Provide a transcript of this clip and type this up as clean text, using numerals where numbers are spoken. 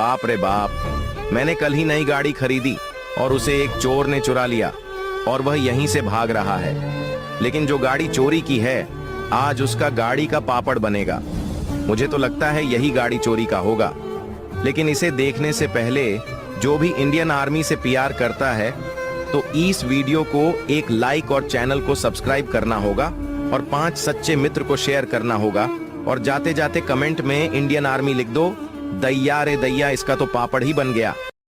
बाप रे बाप, मैंने कल ही नई गाड़ी खरीदी और उसे एक चोर ने चुरा लिया और वह यहीं से भाग रहा है। लेकिन जो गाड़ी चोरी की है, आज उसका गाड़ी का पापड़ बनेगा। मुझे तो लगता है यही गाड़ी चोरी का होगा। लेकिन इसे देखने से पहले जो भी इंडियन आर्मी से प्यार करता है तो इस वीडियो को एक लाइक और चैनल को सब्सक्राइब करना होगा और 5 सच्चे मित्र को शेयर करना होगा। और जाते जाते कमेंट में इंडियन आर्मी लिख दो। दैया रे दैया, इसका तो पापड़ ही बन गया।